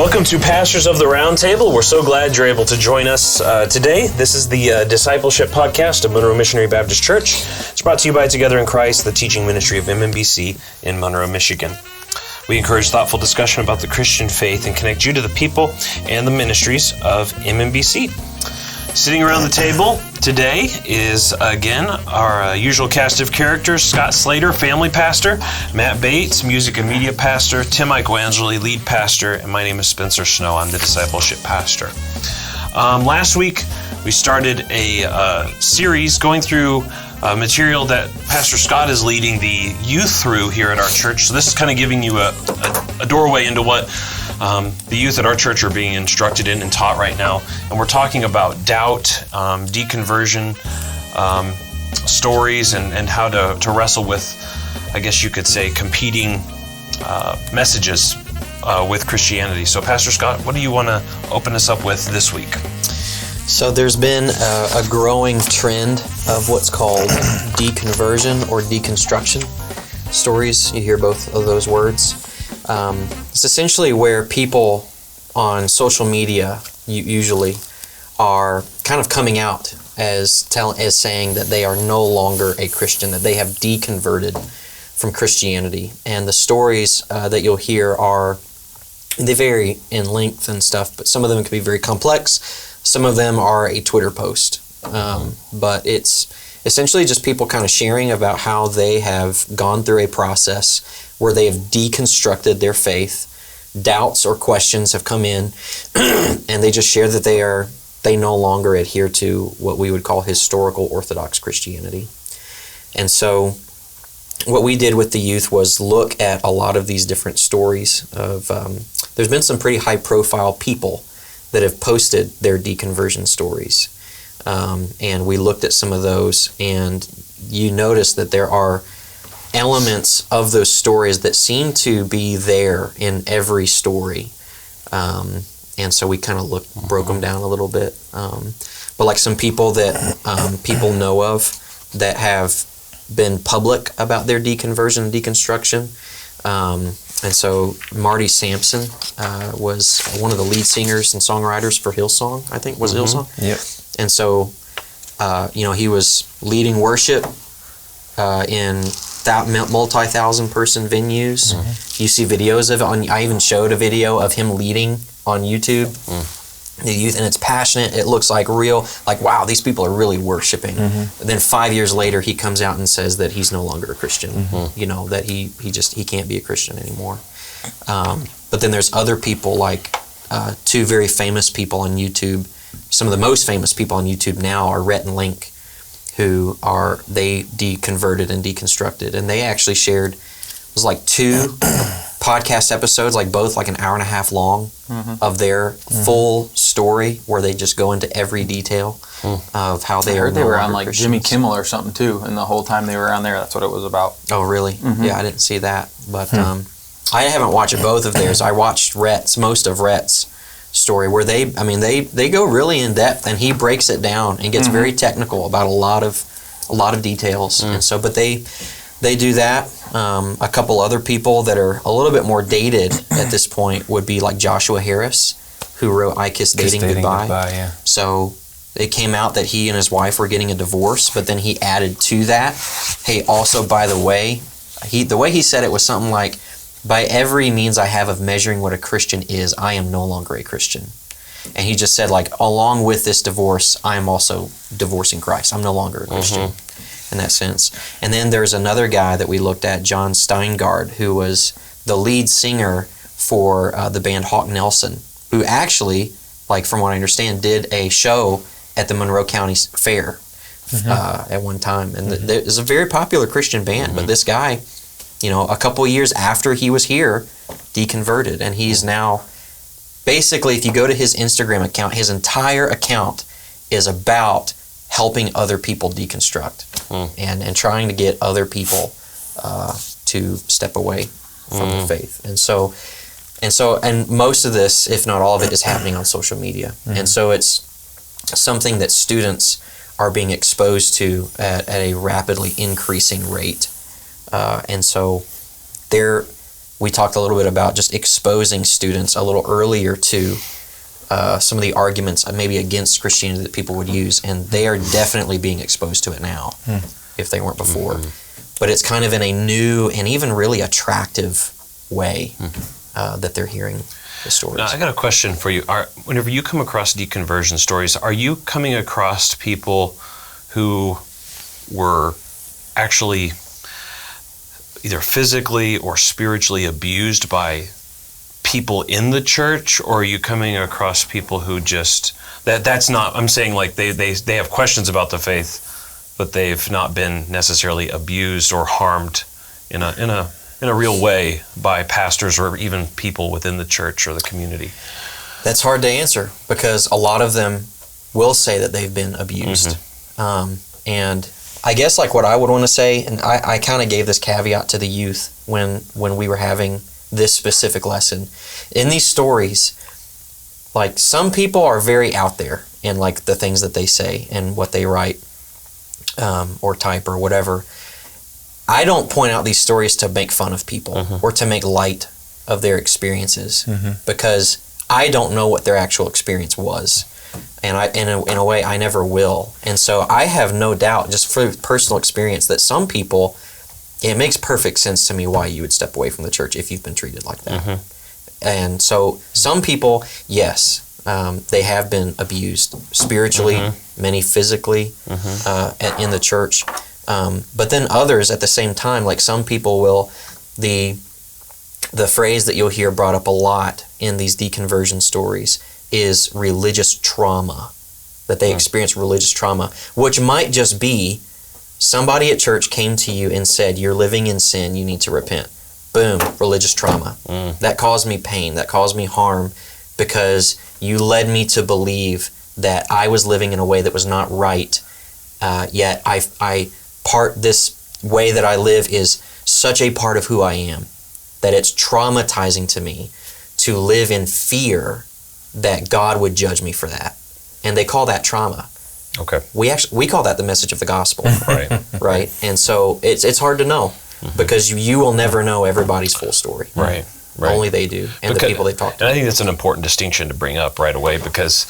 Welcome to Pastors of the Roundtable. We're so glad you're able to join us today. This is the Discipleship Podcast of Monroe Missionary Baptist Church. It's brought to you by Together in Christ, the teaching ministry of MMBC in Monroe, Michigan. We encourage thoughtful discussion about the Christian faith and connect you to the people and the ministries of MMBC. Sitting around the table today is, again, our usual cast of characters: Scott Slater, family pastor; Matt Bates, music and media pastor; Tim Icoangeli, lead pastor; and my name is Spencer Snow. I'm the discipleship pastor. Last week, we started a series going through material that Pastor Scott is leading the youth through here at our church. So this is kind of giving you a doorway into what the youth at our church are being instructed in and taught right now. And we're talking about doubt, deconversion stories, and how to wrestle with, I guess you could say, competing messages with Christianity. So Pastor Scott, what do you want to open us up with this week? So there's been a growing trend of what's called deconversion or deconstruction stories. You hear both of those words. It's essentially where people on social media usually are kind of coming out as saying that they are no longer a Christian, that they have deconverted from Christianity. And the stories that you'll hear they vary in length and stuff, but some of them can be very complex. Some of them are a Twitter post, but it's essentially just people kind of sharing about how they have gone through a process where they have deconstructed their faith. Doubts or questions have come in, and they just share that they no longer adhere to what we would call historical Orthodox Christianity. And so what we did with the youth was look at a lot of these different stories of, there's been some pretty high-profile people that have posted their deconversion stories. And we looked at some of those, and you notice that there are elements of those stories that seem to be there in every story. And so we kind of broke them down a little bit. But like some people that people know of that have been public about their deconversion and deconstruction. And so Marty Sampson was one of the lead singers and songwriters for Hillsong, I think. Was it Hillsong? Yep. And so, he was leading worship in multi-thousand person venues. You see videos of it. I even showed a video of him leading on YouTube. The youth, and it's passionate. It looks like real, like, wow, these people are really worshiping. And then 5 years later, he comes out and says that he's no longer a Christian. That he can't be a Christian anymore. But then there's other people, like two very famous people on YouTube. Some of the most famous people on YouTube now are Rhett and Link, who they deconverted and deconstructed, and they actually shared, it was like 2 podcast episodes, like both like an hour and a half long, of their full story, where they just go into every detail of how they are. They were on like Christians. Jimmy Kimmel or something too, and the whole time they were on there, that's what it was about. Oh, really? Yeah, I didn't see that, but I haven't watched both of theirs. I watched most of Rhett's story, where they go really in depth, and he breaks it down and gets very technical about a lot of details. And so, but they do that. A couple other people that are a little bit more dated at this point would be like Joshua Harris, who wrote I Kissed Dating Goodbye. Yeah. So it came out that he and his wife were getting a divorce, but then he added to that, hey, also, by the way, the way he said it was something like, by every means I have of measuring what a Christian is, I am no longer a Christian. And he just said, like, along with this divorce, I am also divorcing Christ. I'm no longer a Christian in that sense. And then there's another guy that we looked at, John Steingard, who was the lead singer for the band Hawk Nelson, who actually, like from what I understand, did a show at the Monroe County Fair at one time. And it was a very popular Christian band, but this guy, a couple of years after he was here, deconverted, and he's now, basically, if you go to his Instagram account, his entire account is about helping other people deconstruct and trying to get other people to step away from the faith. And most of this, if not all of it, is happening on social media. And so it's something that students are being exposed to at a rapidly increasing rate. And so we talked a little bit about just exposing students a little earlier to some of the arguments maybe against Christianity that people would use, and they are definitely being exposed to it now if they weren't before. But it's kind of in a new and even really attractive way that they're hearing the stories. Now, I got a question for you. Whenever you come across deconversion stories, are you coming across people who were actually either physically or spiritually abused by people in the church, or are you coming across people who just that's not, I'm saying like they have questions about the faith, but they've not been necessarily abused or harmed in a real way by pastors or even people within the church or the community? That's hard to answer, because a lot of them will say that they've been abused. And I guess like what I would want to say, and I kind of gave this caveat to the youth when we were having this specific lesson. In these stories, like some people are very out there in like the things that they say and what they write or type or whatever. I don't point out these stories to make fun of people or to make light of their experiences, because I don't know what their actual experience was. And in a way, I never will. And so I have no doubt, just for personal experience, that some people, it makes perfect sense to me why you would step away from the church if you've been treated like that. And so some people, yes, they have been abused spiritually, many physically in the church. But then others at the same time, like some people will, the phrase that you'll hear brought up a lot in these deconversion stories is religious trauma, that they experience religious trauma, which might just be somebody at church came to you and said, you're living in sin, you need to repent. Boom, religious trauma. That caused me pain, that caused me harm, because you led me to believe that I was living in a way that was not right, yet this way that I live is such a part of who I am that it's traumatizing to me to live in fear that God would judge me for that. And they call that trauma. Okay. We call that the message of the gospel. Right. Right? And so it's hard to know, because you will never know everybody's full story. Right. Only they do, and the people they talk to. And I think that's an important distinction to bring up right away, because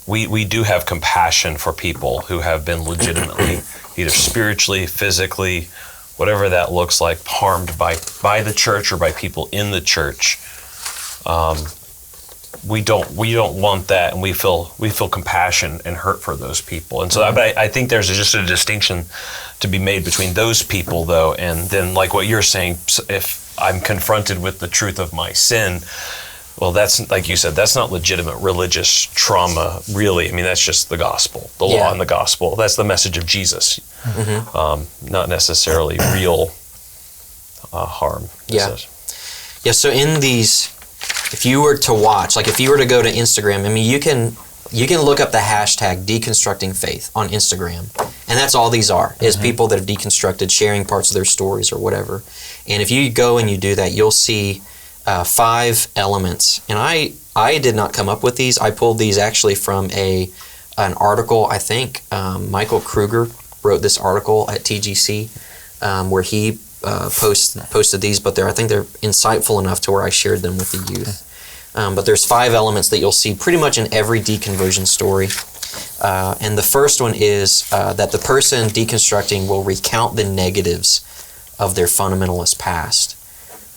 we do have compassion for people who have been legitimately, either spiritually, physically, whatever that looks like, harmed by the church or by people in the church. We don't want that, and we feel compassion and hurt for those people. And so I think there's just a distinction to be made between those people, though, and then like what you're saying, if I'm confronted with the truth of my sin, well, that's, like you said, that's not legitimate religious trauma, really. I mean, that's just the gospel, the law and the gospel. That's the message of Jesus, not necessarily real harm. Yeah. So in these, if you were to watch, like if you were to go to Instagram, I mean, you can look up the hashtag deconstructing faith on Instagram, and that's all these are, is people that have deconstructed, sharing parts of their stories or whatever. And if you go and you do that, you'll see 5 elements. And I did not come up with these. I pulled these actually from an article. I think Michael Kruger wrote this article at TGC where he posted these, but I think they're insightful enough to where I shared them with the youth. But there's 5 elements that you'll see pretty much in every deconversion story. And the first one is that the person deconstructing will recount the negatives of their fundamentalist past.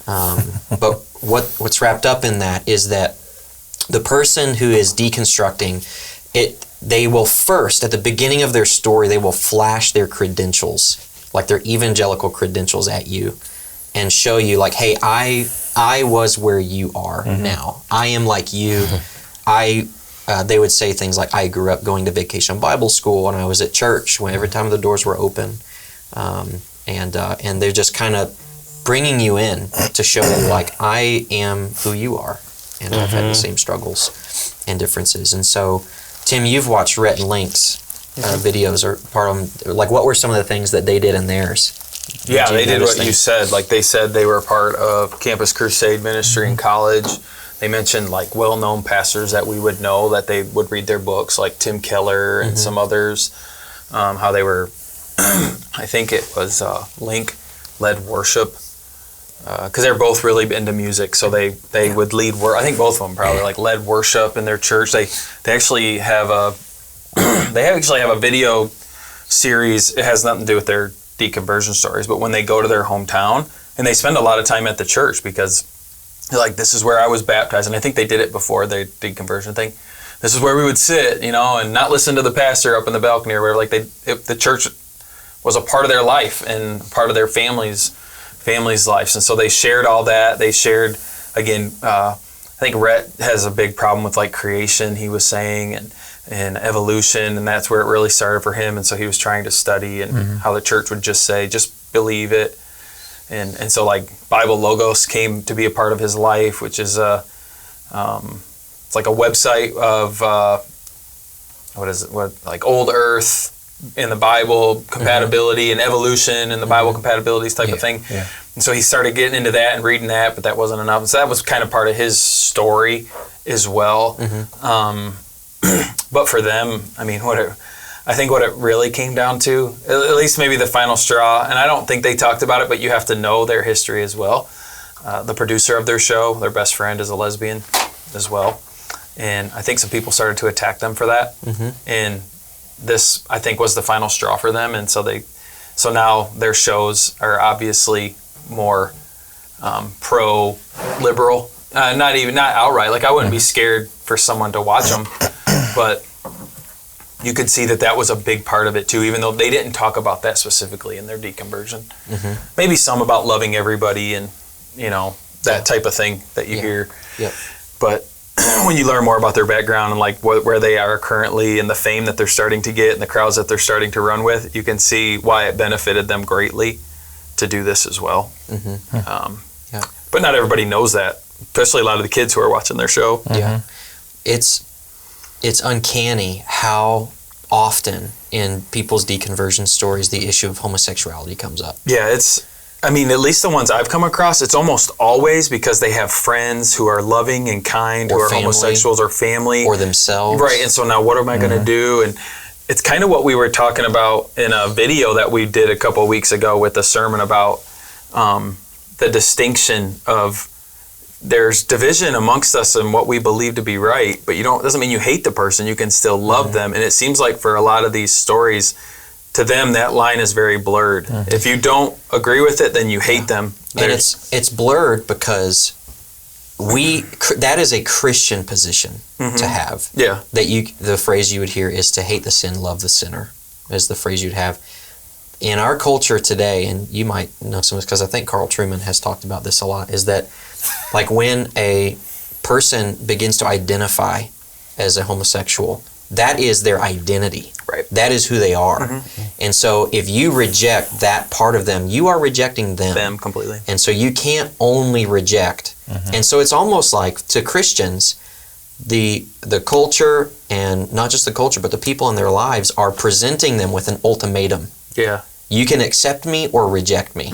But what's wrapped up in that is that the person who is deconstructing they will first, at the beginning of their story, they will flash their credentials, like their evangelical credentials at you, and show you like, hey, I was where you are now. I am like you. They would say things like, I grew up going to Vacation Bible School, and I was at church every time the doors were open. And they're just kind of bringing you in to show you, like, I am who you are, and I've had the same struggles and differences. And so, Tim, you've watched Rhett and Link's videos, or part of them. Like, what were some of the things that they did in theirs? Yeah, they did what you said. Like, they said they were a part of Campus Crusade ministry in college. They mentioned like well-known pastors that we would know, that they would read their books, like Tim Keller and some others. How they were, I think it was Link led worship. Because they're both really into music, so they would lead worship. I think both of them probably like led worship in their church. They actually have a video series. It has nothing to do with their deconversion stories, but when they go to their hometown and they spend a lot of time at the church because they're like, this is where I was baptized, and I think they did it before the deconversion thing. This is where we would sit, and not listen to the pastor up in the balcony or whatever. Like the church was a part of their life and part of their families' lives, and so they shared all that. They shared, again, I think Rhett has a big problem with like creation, he was saying, and evolution, and that's where it really started for him. And so he was trying to study and how the church would just say, just believe it. And so like Bible Logos came to be a part of his life, which is it's like a website of like old earth in the Bible compatibility and evolution and the Bible compatibilities type of thing. Yeah. And so he started getting into that and reading that, but that wasn't enough. And so that was kind of part of his story as well. But for them, I mean, I think what it really came down to, at least maybe the final straw, and I don't think they talked about it, but you have to know their history as well. The producer of their show, their best friend, is a lesbian as well. And I think some people started to attack them for that. And this, I think, was the final straw for them. And so now their shows are obviously more pro-liberal. Not outright. Like, I wouldn't be scared for someone to watch them, but you could see that was a big part of it too, even though they didn't talk about that specifically in their deconversion. Maybe some about loving everybody and, that type of thing that you hear. But when you learn more about their background and like where they are currently and the fame that they're starting to get and the crowds that they're starting to run with, you can see why it benefited them greatly to do this as well. But not everybody knows that, especially a lot of the kids who are watching their show. It's uncanny how often in people's deconversion stories the issue of homosexuality comes up. At least the ones I've come across, it's almost always because they have friends who are loving and kind, who are homosexuals, or family. Or themselves. Right, and so now what am I going to do? And it's kind of what we were talking about in a video that we did a couple of weeks ago with a sermon about the distinction of there's division amongst us in what we believe to be right, but doesn't mean you hate the person. You can still love them. And it seems like for a lot of these stories, to them, that line is very blurred. If you don't agree with it, then you hate them. And it's blurred because that is a Christian position to have. The phrase you would hear is to hate the sin, love the sinner, is the phrase you'd have. In our culture today, and you might know some of this because I think Carl Trueman has talked about this a lot, is that like when a person begins to identify as a homosexual, that is their identity. Right. That is who they are. And so if you reject that part of them, you are rejecting them. Them completely. And so you can't only reject. And so it's almost like to Christians, the culture, and not just the culture, but the people in their lives are presenting them with an ultimatum. You can accept me or reject me.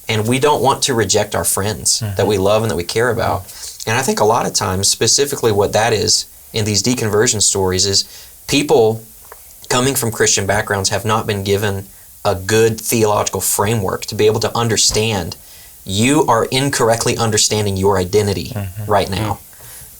And we don't want to reject our friends that we love and that we care about. And I think a lot of times, specifically what that is in these deconversion stories, is people coming from Christian backgrounds have not been given a good theological framework to be able to understand you are incorrectly understanding your identity right now.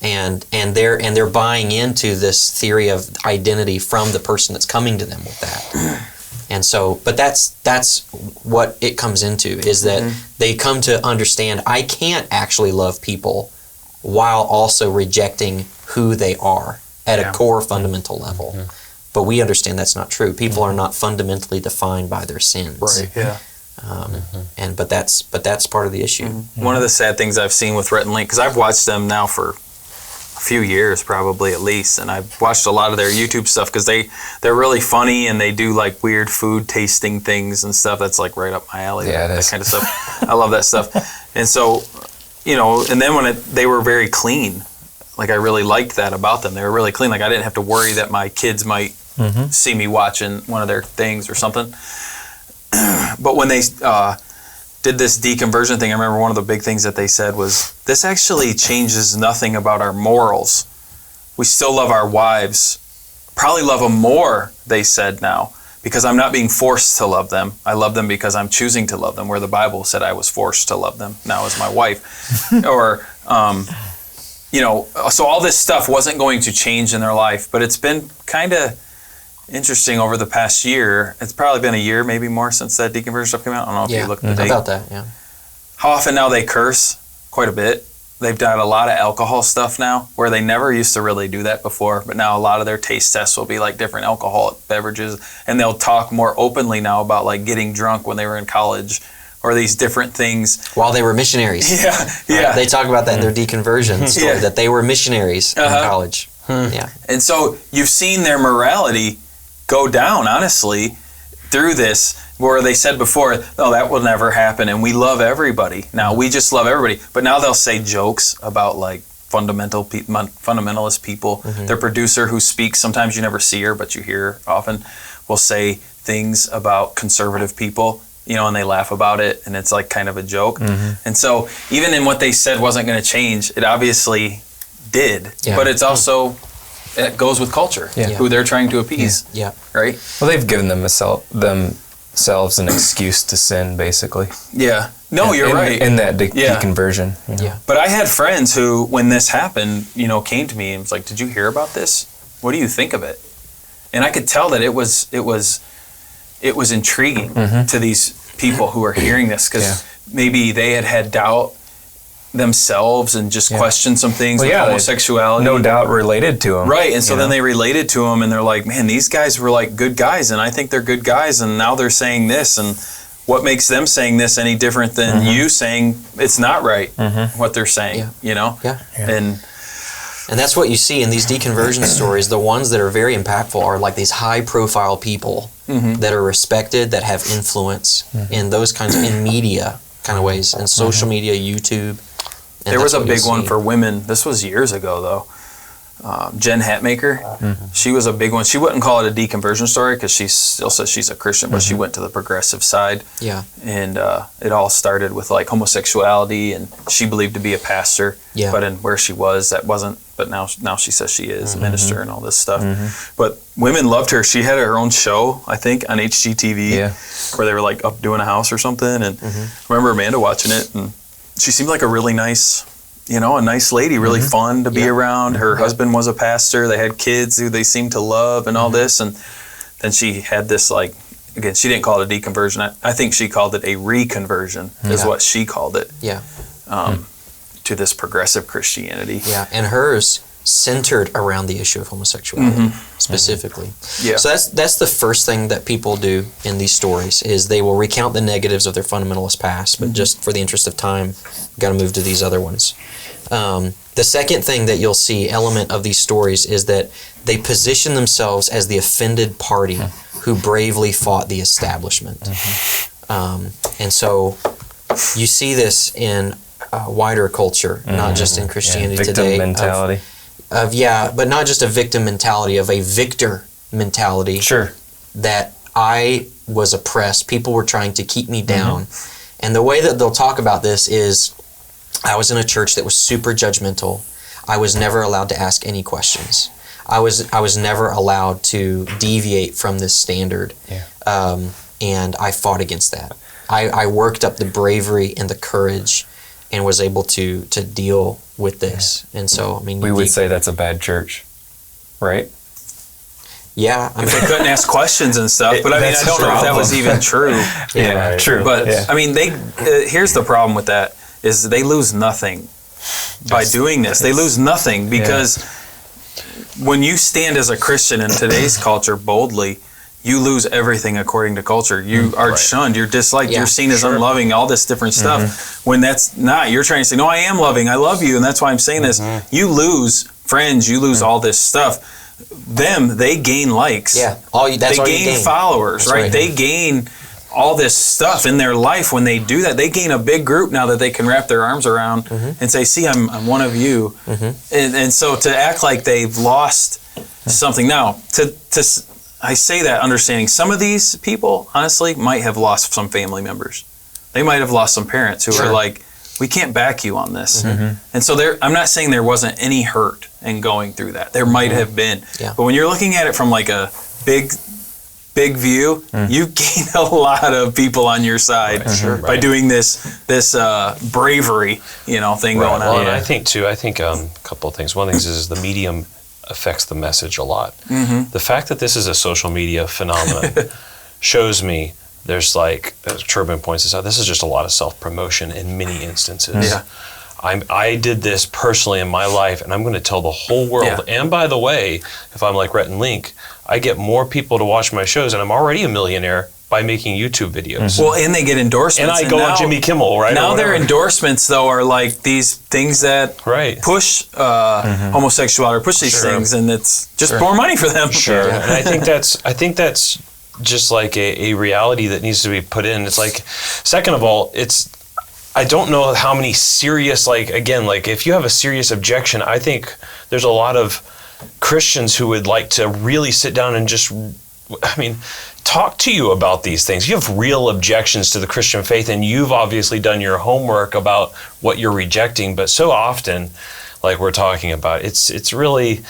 And they're buying into this theory of identity from the person that's coming to them with that. And so, but that's what it comes into, is that they come to understand I can't actually love people while also rejecting who they are at a core fundamental level. But we understand that's not true. People are not fundamentally defined by their sins. But that's part of the issue. One of the sad things I've seen with Rhett and Link, because I've watched them now for a few years probably at least, and I've watched a lot of their YouTube stuff because they're really funny and they do like weird food tasting things and stuff. That's like right up my alley. That kind of stuff. I love that stuff. And so, and then when they were very clean, like I really liked that about them. They were really clean. Like I didn't have to worry that my kids might see me watching one of their things or something. But when they did this deconversion thing, I remember one of the big things that they said was, this actually changes nothing about our morals. We still love our wives, probably love them more, they said now, because I'm not being forced to love them. I love them because I'm choosing to love them, where the Bible said I was forced to love them now as my wife. Or, so all this stuff wasn't going to change in their life, but it's been kind of interesting over the past year. It's probably been a year, maybe more, since that deconversion stuff came out. I don't know if you looked at the date. About that, yeah. How often now they curse? Quite a bit. They've done a lot of alcohol stuff now, where they never used to really do that before, but now a lot of their taste tests will be like different alcoholic beverages, and they'll talk more openly now about like getting drunk when they were in college, or these different things. While they were missionaries. Yeah. Right? They talk about that in their deconversion story, that they were missionaries in college. Yeah. And so you've seen their morality go down, honestly, through this, where they said before, "Oh, that will never happen," and we love everybody. Now we just love everybody, but now they'll say jokes about like fundamentalist people. Their producer, who speaks, sometimes you never see her, but you hear her often, will say things about conservative people, and they laugh about it, and it's like kind of a joke. And so even in what they said wasn't going to change, it obviously did. Yeah. But it's also, it goes with culture, who they're trying to appease. Yeah. Right? Well, they've given themselves an excuse to sin, basically. Yeah. No, you're right. In that deconversion. Yeah. But I had friends who, when this happened, came to me and was like, "Did you hear about this? What do you think of it?" And I could tell that it was intriguing to these people who are hearing this, because maybe they had doubt themselves and just questioned some things with homosexuality. No doubt related to them. Right, and so then they related to them, and they're like, "Man, these guys were like good guys, and I think they're good guys, and now they're saying this, and what makes them saying this any different than you saying it's not right, what they're saying, And that's what you see in these deconversion stories. The ones that are very impactful are like these high-profile people that are respected, that have influence in those kinds of, in media kind of ways, in social media, YouTube. There was a big one for women. This was years ago, though. Jen Hatmaker, she was a big one. She wouldn't call it a deconversion story because she still says she's a Christian, but she went to the progressive side. Yeah. And it all started with like homosexuality, and she believed to be a pastor, but in where she was, that wasn't. But now she says she is a minister and all this stuff. But women loved her. She had her own show, I think, on HGTV, where they were like up doing a house or something. And I remember Amanda watching it, and she seemed like a really nice, a nice lady, really fun to be around. Her husband was a pastor. They had kids who they seemed to love and all this. And then she had this, like, again, she didn't call it a deconversion. I think she called it a reconversion is what she called it. Yeah. To this progressive Christianity. Yeah, and hers centered around the issue of homosexuality specifically. Yeah. So that's the first thing that people do in these stories, is they will recount the negatives of their fundamentalist past, but just for the interest of time, we've got to move to these other ones. The second thing that you'll see, element of these stories, is that they position themselves as the offended party who bravely fought the establishment. And so you see this in wider culture, not just in Christianity today. Victim mentality. But not just a victim mentality, of a victor mentality. Sure. That I was oppressed, people were trying to keep me down. And the way that they'll talk about this is, I was in a church that was super judgmental. I was never allowed to ask any questions. I was never allowed to deviate from this standard. And I fought against that. I worked up the bravery and the courage and was able to deal with this. And so, I mean... We would say that's a bad church, right? Yeah. I mean, they couldn't ask questions and stuff, but I mean, I don't know if that was even true. True. But, I mean, here's the problem with that, is they lose nothing by doing this. They lose nothing because when you stand as a Christian in today's culture boldly, you lose everything according to culture. You are shunned. You're disliked. You're seen as unloving, all this different stuff. When that's not, you're trying to say, no, I am loving. I love you. And that's why I'm saying this. You lose friends. You lose all this stuff. They gain likes. They gain followers, right? They gain all this stuff in their life when they do that. They gain a big group now that they can wrap their arms around and say, see, I'm one of you. And so to act like they've lost something. Now, I say that understanding some of these people, honestly, might have lost some family members. They might have lost some parents who are like, we can't back you on this. And so I'm not saying there wasn't any hurt in going through that. There might have been. But when you're looking at it from like a big big view, you gain a lot of people on your side by doing this bravery, thing going on. Well, and I think a couple of things. One of the things is the medium affects the message a lot. The fact that this is a social media phenomenon shows me there's as Truman points this out, this is just a lot of self-promotion in many instances. Yeah. I did this personally in my life, and I'm going to tell the whole world. Yeah. And by the way, if I'm like Rhett and Link, I get more people to watch my shows, and I'm already a millionaire by making YouTube videos. Well, and they get endorsements. And I go on Jimmy Kimmel, right? Now their endorsements, though, are like these things that push homosexuality or push these things, and it's just more money for them. Sure. And I think that's just like a reality that needs to be put in. It's like, second of all, I don't know how many serious, if you have a serious objection, I think there's a lot of Christians who would like to really sit down and just, talk to you about these things. You have real objections to the Christian faith, and you've obviously done your homework about what you're rejecting. But so often, like we're talking about, it's really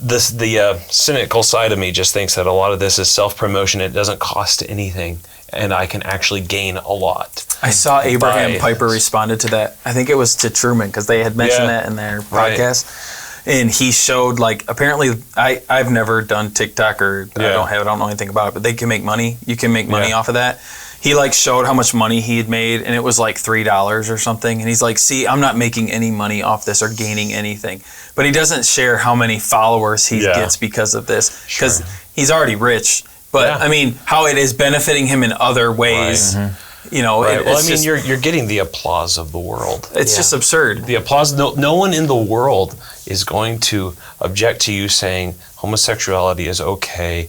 the cynical side of me just thinks that a lot of this is self-promotion. It doesn't cost anything, and I can actually gain a lot. I saw Abraham Piper responded to that. I think it was to Truman, because they had mentioned that in their podcast. And he showed, apparently, I've never done TikTok, or I don't know anything about it, but they can make money. You can make money off of that. He showed how much money he had made, and it was $3 or something. And he's like, see, I'm not making any money off this or gaining anything. But he doesn't share how many followers he gets because of this, because he's already rich. But how it is benefiting him in other ways. Right. You're getting the applause of the world. It's just absurd. The applause. No one in the world is going to object to you saying homosexuality is okay.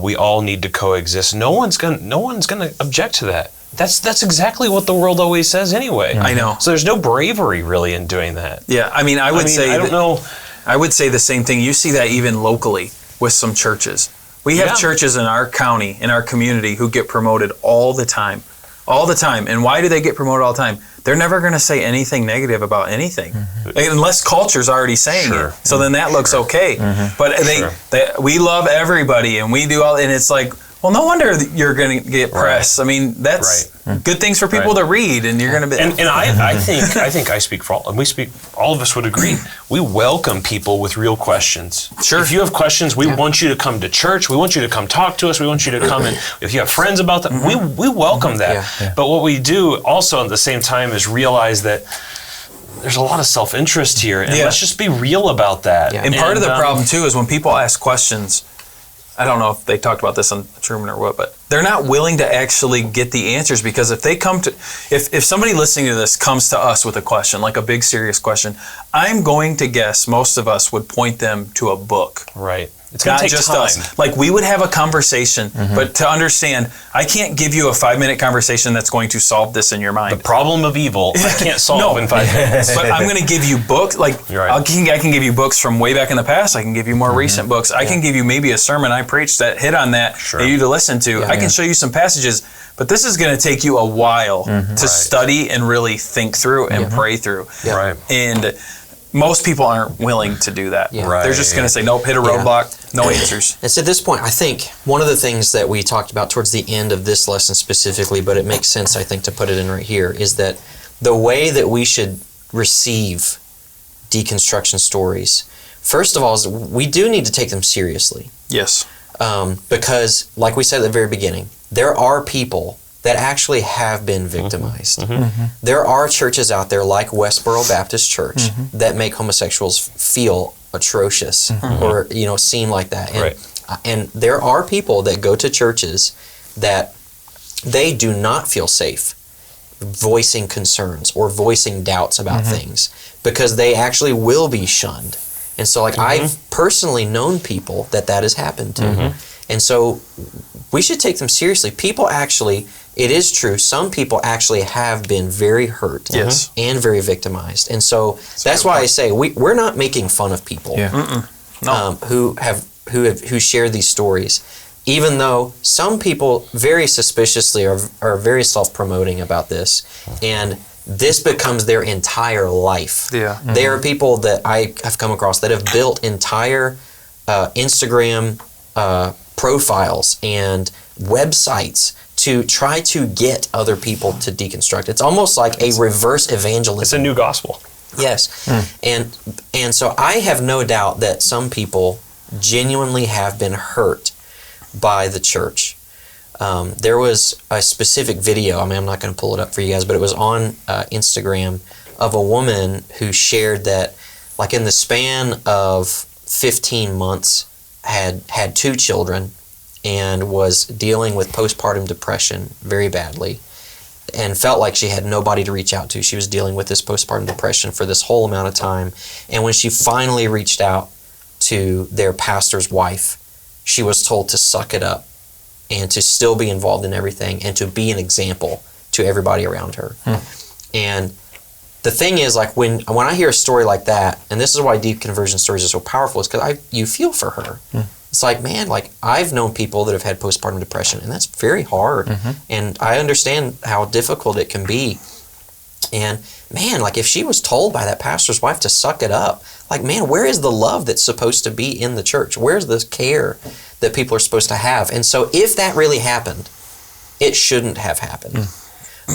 We all need to coexist. No one's gonna object to that. That's exactly what the world always says anyway. I know. So there's no bravery really in doing that. Yeah, I would say the same thing. You see that even locally with some churches. We have churches in our county, in our community, who get promoted all the time. All the time. And why do they get promoted all the time? They're never going to say anything negative about anything, unless culture's already saying it. So then that looks okay. But we love everybody, and we do all, and it's like, well, no wonder you're going to get press. That's good things for people to read, and you're going to be. And I think I speak for all, and all of us would agree. We welcome people with real questions. Sure. If you have questions, we want you to come to church. We want you to come talk to us. We want you to come and if you have friends about that, we welcome that. But what we do also at the same time is realize that there's a lot of self-interest here, and let's just be real about that. And part of the problem too is when people ask questions. I don't know if they talked about this on Truman or what, but they're not willing to actually get the answers, because if they come to, if somebody listening to this comes to us with a question, like a big serious question, I'm going to guess most of us would point them to a book. Right. It's going to take just time. Us. We would have a conversation, but to understand, I can't give you a 5-minute conversation that's going to solve this in your mind. The problem of evil, I can't solve in 5 minutes. But I'm going to give you books. I can give you books from way back in the past. I can give you more recent books. I can give you maybe a sermon I preached that hit on that for you to listen to. I can show you some passages, but this is going to take you a while to study and really think through and pray through. Right. And most people aren't willing to do that. They're just going to say, nope, hit a roadblock, no answers. And so at this point, I think one of the things that we talked about towards the end of this lesson specifically, but it makes sense, I think, to put it in right here, is that the way that we should receive deconstruction stories, first of all, is we do need to take them seriously. Yes. Because, like we said at the very beginning, there are people that actually have been victimized. There are churches out there like Westboro Baptist Church that make homosexuals feel atrocious or seem like that. And there are people that go to churches that they do not feel safe voicing concerns or voicing doubts about things, because they actually will be shunned. And so I've personally known people that has happened to. And so we should take them seriously. People actually, it is true, some people actually have been very hurt and very victimized. And so that's why I say we're not making fun of people who share these stories, even though some people very suspiciously are very self-promoting about this, and this becomes their entire life. There are people that I have come across that have built entire Instagram profiles and websites to try to get other people to deconstruct. It's almost like a reverse evangelism. It's a new gospel. Yes. And so I have no doubt that some people genuinely have been hurt by the church. There was a specific video, I mean, I'm not going to pull it up for you guys, but it was on Instagram of a woman who shared that, like, in the span of 15 months, had 2 children and was dealing with postpartum depression very badly and felt like she had nobody to reach out to. She was dealing with this postpartum depression for this whole amount of time. And when she finally reached out to their pastor's wife, she was told to suck it up and to still be involved in everything and to be an example to everybody around her. And the thing is, like, when I hear a story like that, and this is why deconversion stories are so powerful, is because you feel for her. It's like, man, like, I've known people that have had postpartum depression, and that's very hard. And I understand how difficult it can be. And man, like, if she was told by that pastor's wife to suck it up, like, man, where is the love that's supposed to be in the church? Where's the care that people are supposed to have? And so if that really happened, it shouldn't have happened.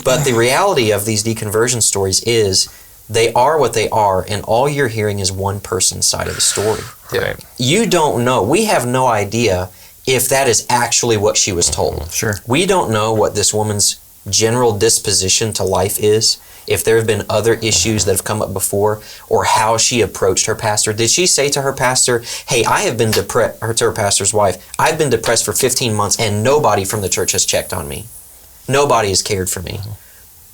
But the reality of these deconversion stories is they are what they are, and all you're hearing is one person's side of the story. Right. You don't know. We have no idea if that is actually what she was told. Sure. We don't know what this woman's general disposition to life is, if there have been other issues that have come up before, or how she approached her pastor. Did she say to her pastor, hey, I have been depressed, or to her pastor's wife, I've been depressed for 15 months and nobody from the church has checked on me. Nobody has cared for me.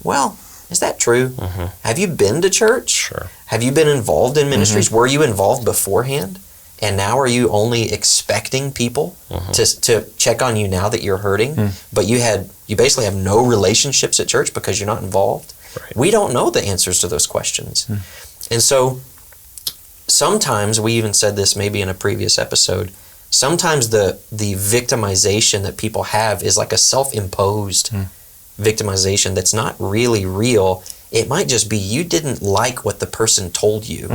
Well, is that true? Have you been to church? Sure. Have you been involved in ministries? Were you involved beforehand? And now are you only expecting people to check on you now that you're hurting? But you basically have no relationships at church because you're not involved? Right. We don't know the answers to those questions. And so sometimes, we even said this maybe in a previous episode, sometimes the victimization that people have is like a self-imposed victimization that's not really real. It might just be you didn't like what the person told you,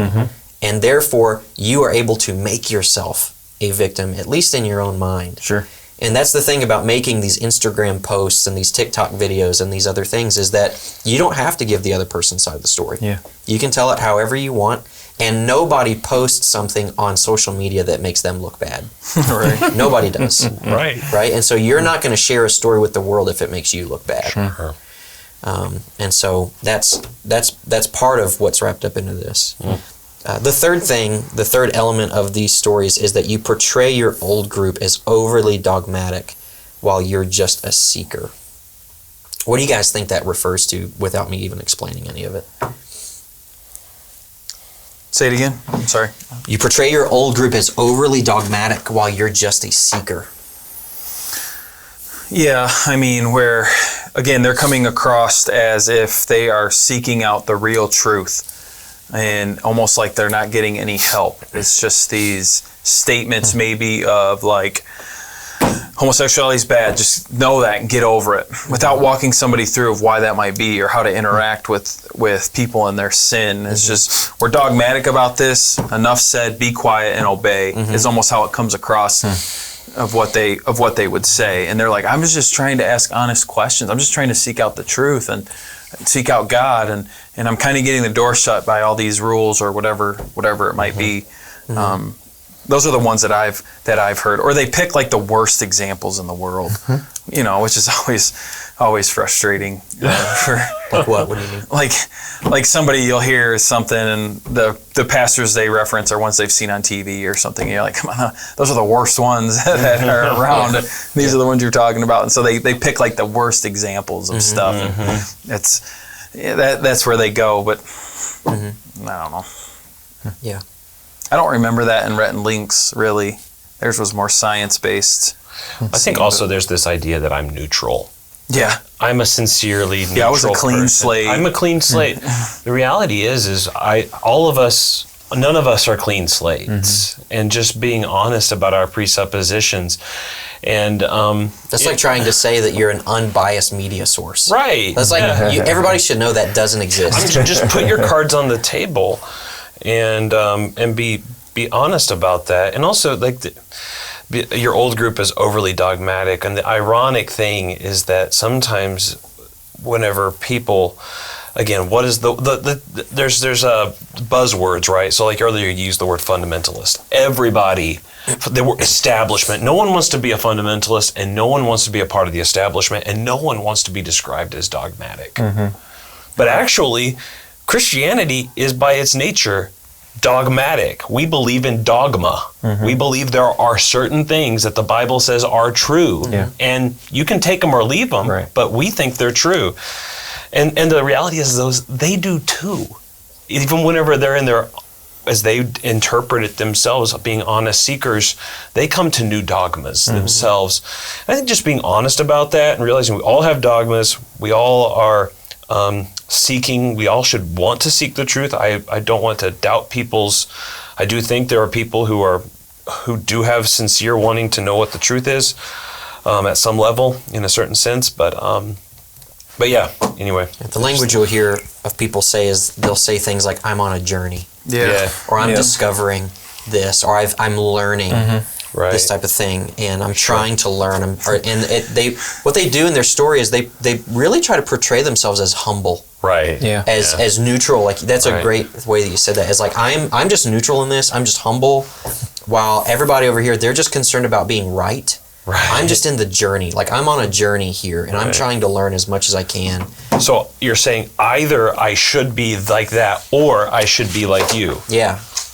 and therefore you are able to make yourself a victim, at least in your own mind. Sure. And that's the thing about making these Instagram posts and these TikTok videos and these other things, is that you don't have to give the other person's side of the story. Yeah. You can tell it however you want, and nobody posts something on social media that makes them look bad. Right. Nobody does. Right. Right? And so you're not going to share a story with the world if it makes you look bad. Sure. And so that's part of what's wrapped up into this. The third element of these stories is that you portray your old group as overly dogmatic while you're just a seeker. What do you guys think that refers to without me even explaining any of it? Say it again. I'm sorry. You portray your old group as overly dogmatic while you're just a seeker. Yeah, I mean, where, again, they're coming across as if they are seeking out the real truth, and almost like they're not getting any help. It's just these statements maybe of like, homosexuality is bad, just know that and get over it, without walking somebody through of why that might be or how to interact with people in their sin. It's just, we're dogmatic about this, enough said, be quiet and obey, is almost how it comes across of what they would say. And they're like, I'm just trying to ask honest questions. I'm just trying to seek out the truth and seek out God, and I'm kind of getting the door shut by all these rules or whatever it might be. Those are the ones that I've heard, or they pick like the worst examples in the world, which is always frustrating. Like what? What do you mean? Like somebody, you'll hear something, and the pastors they reference are ones they've seen on TV or something. And you're like, come on, those are the worst ones that are around. These are the ones you're talking about, and so they pick like the worst examples of stuff. And that's where they go, but I don't know. Yeah. I don't remember that in Rhett and Link's, really. Theirs was more science-based. I think also there's this idea that I'm neutral. Yeah. I'm a sincerely neutral I was a clean person. slate. I'm a clean slate. The reality is none of us are clean slates. And just being honest about our presuppositions. And that's like trying to say that you're an unbiased media source. Right. That's like everybody should know that doesn't exist. Just put your cards on the table and be honest about that. And also, like, your old group is overly dogmatic, and the ironic thing is that sometimes whenever people, again, what is there's buzzwords, right? So like earlier you used the word fundamentalist. Everybody, the word establishment, no one wants to be a fundamentalist, and no one wants to be a part of the establishment, and no one wants to be described as dogmatic. But actually, Christianity is by its nature dogmatic. We believe in dogma. We believe there are certain things that the Bible says are true, and you can take them or leave them, but we think they're true. And the reality is they do too. Even whenever they're in their, as they interpret it themselves, being honest seekers, they come to new dogmas themselves. I think just being honest about that and realizing we all have dogmas, we all are seeking, we all should want to seek the truth. I don't want to doubt I do think there are people who do have sincere wanting to know what the truth is at some level in a certain sense, but yeah, anyway. The language you'll hear of people say is they'll say things like, I'm on a journey. Or I'm discovering this, or I'm learning this type of thing, and I'm trying to learn. What they do in their story is they really try to portray themselves as humble. As neutral. Like that's a great way that you said that. As like I'm just neutral in this. I'm just humble, while everybody over here, they're just concerned about being right. I'm just in the journey. Like I'm on a journey here, and I'm trying to learn as much as I can. So you're saying either I should be like that or I should be like you.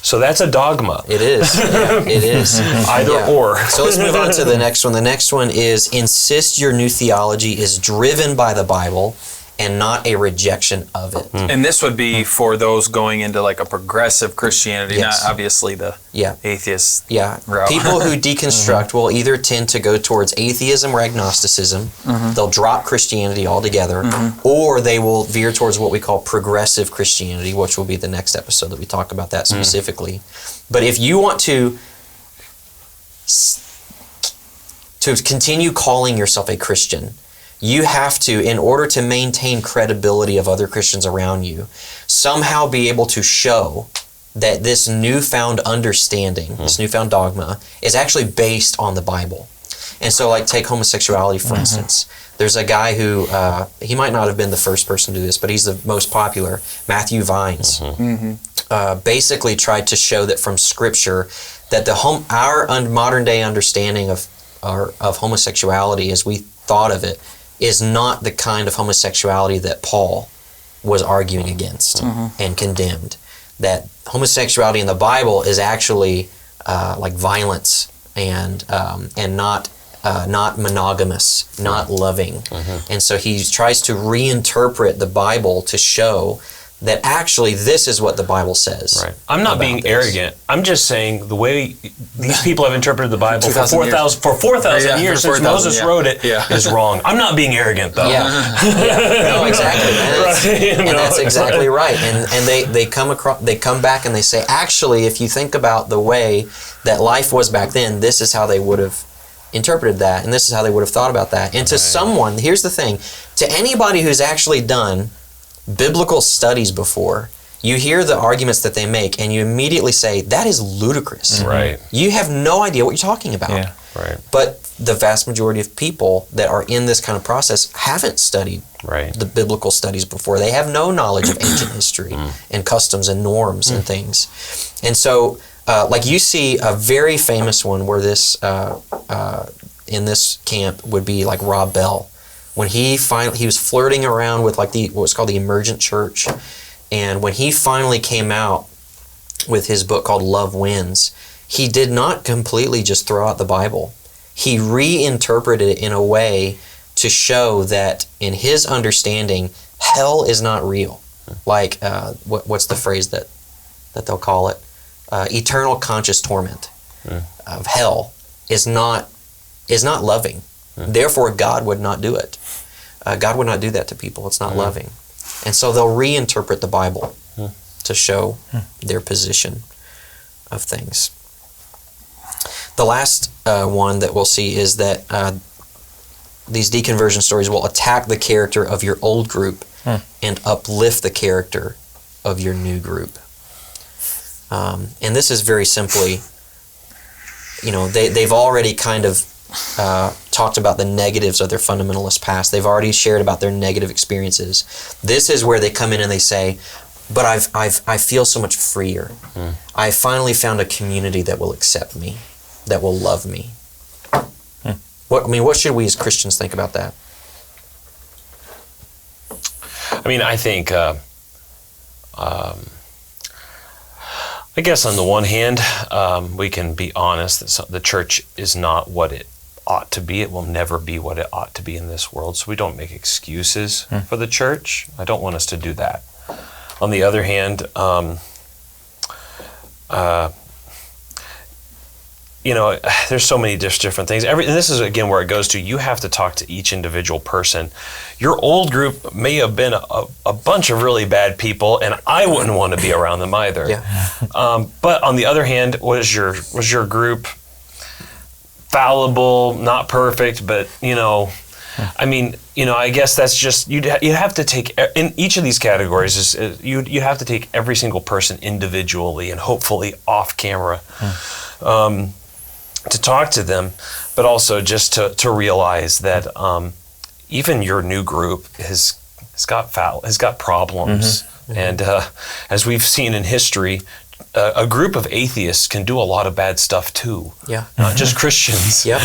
So that's a dogma. It is. It is. Either or. So let's move on to the next one. The next one is insist your new theology is driven by the Bible and not a rejection of it. And this would be for those going into like a progressive Christianity, not obviously the atheist route. People who deconstruct will either tend to go towards atheism or agnosticism. They'll drop Christianity altogether, or they will veer towards what we call progressive Christianity, which will be the next episode that we talk about that specifically. But if you want to continue calling yourself a Christian, you have to, in order to maintain credibility of other Christians around you, somehow be able to show that this newfound understanding, this newfound dogma, is actually based on the Bible. And so, like, take homosexuality, for instance. There's a guy who, he might not have been the first person to do this, but he's the most popular, Matthew Vines. Basically tried to show that from Scripture that our modern day understanding of homosexuality as we thought of it is not the kind of homosexuality that Paul was arguing against and condemned. That homosexuality in the Bible is actually like violence and not monogamous, not loving. And so he tries to reinterpret the Bible to show that actually this is what the Bible says. I'm not being arrogant. I'm just saying the way these people have interpreted the Bible for 4,000 years since Moses wrote it is wrong. I'm not being arrogant though. No, exactly. And that's exactly right. And they come back and they say, actually, if you think about the way that life was back then, this is how they would have interpreted that, and this is how they would have thought about that. And to someone, here's the thing, to anybody who's actually done biblical studies before, you hear the arguments that they make and you immediately say, that is ludicrous. You have no idea what you're talking about. But the vast majority of people that are in this kind of process haven't studied the biblical studies before. They have no knowledge of ancient history and customs and norms and things. And so, like you see a very famous one where this, in this camp would be like Rob Bell. When he was flirting around with like what's called the emergent church, and when he finally came out with his book called Love Wins, he did not completely just throw out the Bible. He reinterpreted it in a way to show that in his understanding, hell is not real. Like what's the phrase that they'll call it? Eternal conscious torment of hell is not loving. Therefore, God would not do it. God would not do that to people. It's not loving. And so they'll reinterpret the Bible to show their position of things. The last one that we'll see is that these deconversion stories will attack the character of your old group and uplift the character of your new group. And this is very simply they've already kind of talked about the negatives of their fundamentalist past. They've already shared about their negative experiences. This is where they come in and they say, but I feel so much freer. I finally found a community that will accept me, that will love me. What should we as Christians think about that? I mean, I think, I guess on the one hand, we can be honest that the church is not what it ought to be. It will never be what it ought to be in this world. So we don't make excuses for the church. I don't want us to do that. On the other hand, there's so many different things. And this is, again, where it goes to, you have to talk to each individual person. Your old group may have been a bunch of really bad people, and I wouldn't want to be around them either. Yeah. But on the other hand, was your group fallible, not perfect, but, I guess that's just, you'd have to take, in each of these categories, you'd have to take every single person individually and hopefully off camera to talk to them, but also just to realize that even your new group has got problems. And as we've seen in history, a group of atheists can do a lot of bad stuff too. Yeah. Not just Christians. Yep.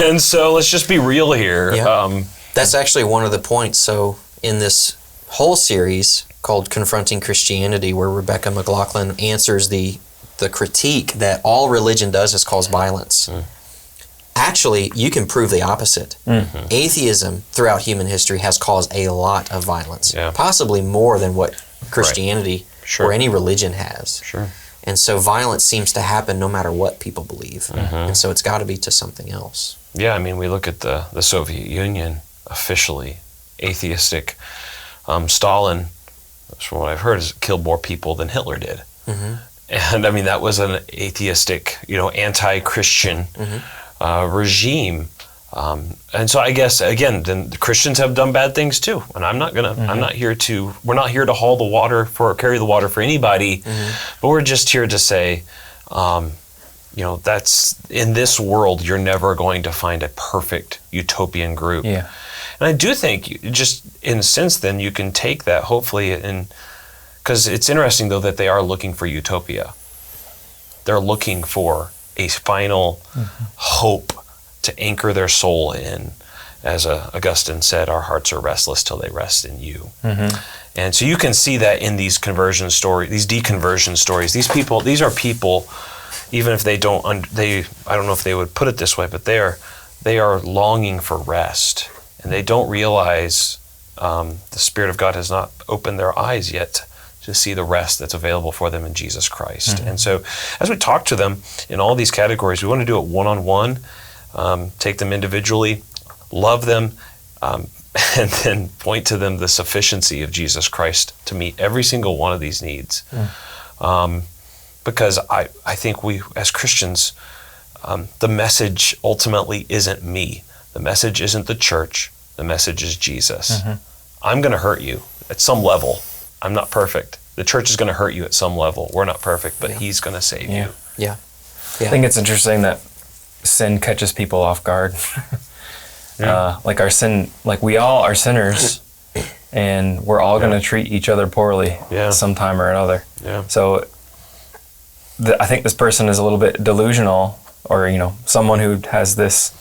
And so let's just be real here. Yeah. That's actually one of the points. So in this whole series called Confronting Christianity, where Rebecca McLaughlin answers the critique that all religion does is cause violence. Actually, you can prove the opposite. Atheism throughout human history has caused a lot of violence, possibly more than what Christianity or any religion has. Sure. And so violence seems to happen no matter what people believe. And so it's got to be to something else. Yeah, I mean, we look at the Soviet Union, officially atheistic. Stalin, from what I've heard, has killed more people than Hitler did. And I mean, that was an atheistic, anti-Christian regime. And so I guess, again, then the Christians have done bad things too. And we're not here to carry the water for anybody, but we're just here to say, that's, in this world, you're never going to find a perfect utopian group. Yeah. And I do think, just in a sense, then you can take that, hopefully, because it's interesting, though, that they are looking for utopia. They're looking for a final hope to anchor their soul in. As Augustine said, our hearts are restless till they rest in you. And so you can see that in these conversion stories, these deconversion stories. These are people, even if they don't, I don't know if they would put it this way, but they are longing for rest. And they don't realize the Spirit of God has not opened their eyes yet to see the rest that's available for them in Jesus Christ. And so as we talk to them in all these categories, we want to do it one-on-one, take them individually, love them, and then point to them the sufficiency of Jesus Christ to meet every single one of these needs. Because I think we, as Christians, the message ultimately isn't me. The message isn't the church. The message is Jesus. I'm going to hurt you at some level. I'm not perfect. The church is going to hurt you at some level. We're not perfect, but He's going to save you. Yeah. I think it's interesting that sin catches people off guard. Like our sin, like we all are sinners, and we're all going to treat each other poorly sometime or another. So I think this person is a little bit delusional, or someone who has this,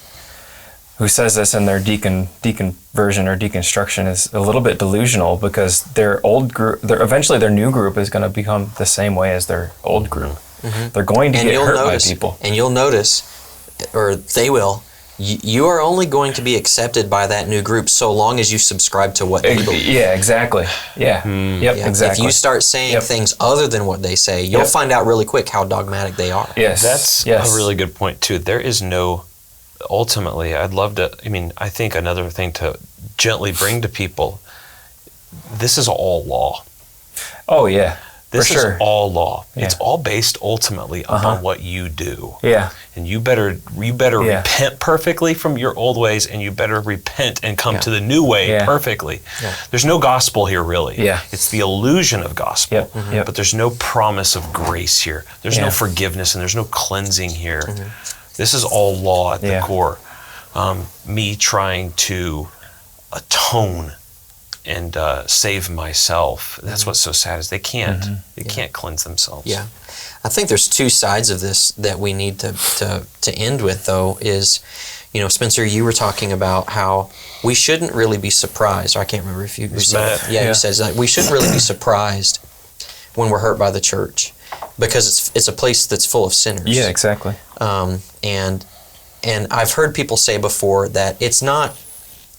who says this in their deconversion or deconstruction is a little bit delusional, because their old group, eventually their new group is going to become the same way as their old group. They're going to get hurt by people. And you'll notice, or they will, you are only going to be accepted by that new group so long as you subscribe to what they believe. Yeah, exactly. Exactly. If you start saying things other than what they say, you'll find out really quick how dogmatic they are. That's a really good point too. There is no, ultimately, I think another thing to gently bring to people, this is all law. Oh yeah. This For sure. is all law. Yeah. It's all based ultimately upon what you do. Yeah. And you better Yeah. repent perfectly from your old ways, and you better repent and come to the new way perfectly. Yeah. There's no gospel here, really. Yeah. It's the illusion of gospel. Yep. Yep. But there's no promise of grace here. There's no forgiveness, and there's no cleansing here. This is all law at the core. Me trying to atone and save myself. That's what's so sad, is they can't. They can't cleanse themselves. Yeah. I think there's two sides of this that we need to end with, though, is, Spencer, you were talking about how we shouldn't really be surprised. Or I can't remember if you said it. Yeah, you said like, we shouldn't really be surprised when we're hurt by the church, because it's a place that's full of sinners. Yeah, exactly. And I've heard people say before that it's not,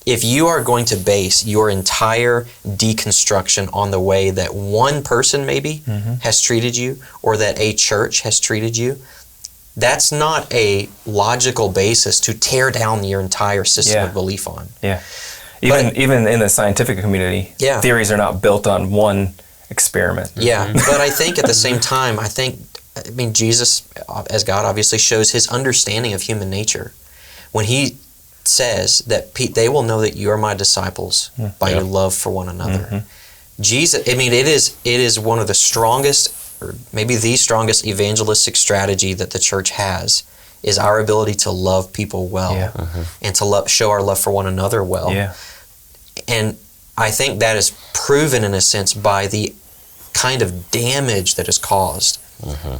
if you are going to base your entire deconstruction on the way that one person maybe has treated you, or that a church has treated you, that's not a logical basis to tear down your entire system of belief on. Yeah. Even in the scientific community, theories are not built on one experiment. Yeah, but I think at the same time, Jesus, as God, obviously shows his understanding of human nature when he says that they will know that you are my disciples by your love for one another. Jesus, it is one of the strongest, or maybe the strongest evangelistic strategy that the church has, is our ability to love people well and to show our love for one another well. Yeah. And I think that is proven in a sense by the kind of damage that is caused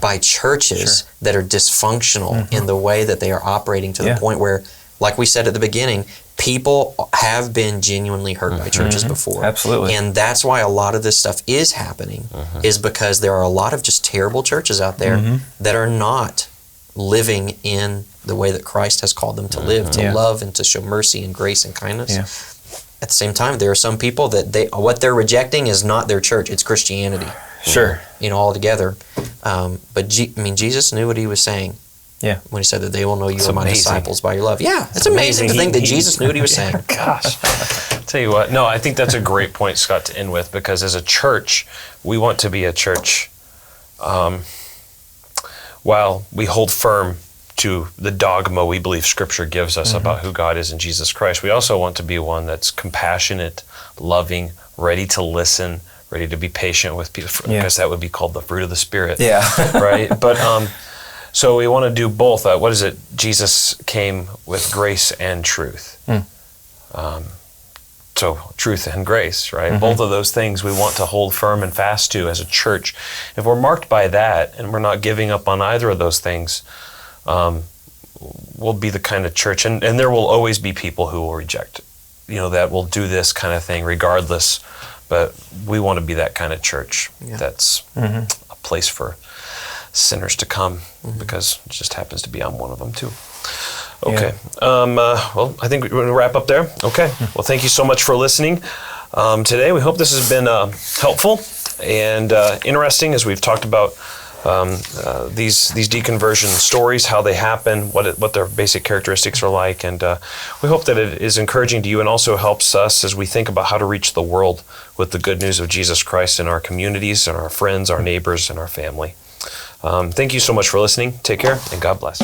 by churches that are dysfunctional in the way that they are operating, to the point where, like we said at the beginning, people have been genuinely hurt by churches before. Absolutely. And that's why a lot of this stuff is happening, is because there are a lot of just terrible churches out there that are not living in the way that Christ has called them to live, to love and to show mercy and grace and kindness. Yeah. At the same time, there are some people that what they're rejecting is not their church, it's Christianity. Sure. Altogether. But Jesus knew what he was saying. Yeah. When he said that they will know you are my amazing. disciples by your love. Yeah, it's amazing to think that Jesus knew what he was saying. Gosh. Tell you what, no, I think that's a great point, Scott, to end with, because as a church, we want to be a church, while we hold firm to the dogma we believe Scripture gives us about who God is in Jesus Christ, we also want to be one that's compassionate, loving, ready to listen, ready to be patient with people, because that would be called the fruit of the Spirit. Yeah. Right? But so we want to do both. What is it? Jesus came with grace and truth. So truth and grace, right? Both of those things we want to hold firm and fast to as a church. If we're marked by that and we're not giving up on either of those things, we'll be the kind of church, and there will always be people who will reject, that will do this kind of thing regardless. But we want to be that kind of church that's a place for sinners to come, because it just happens to be I'm one of them too. Okay. Well, I think we're going to wrap up there. Okay. Well, thank you so much for listening today. We hope this has been helpful and interesting, as we've talked about these deconversion stories, how they happen, what their basic characteristics are like, and we hope that it is encouraging to you and also helps us as we think about how to reach the world with the good news of Jesus Christ in our communities and our friends, our neighbors, and our family. Thank you so much for listening. Take care, and God bless.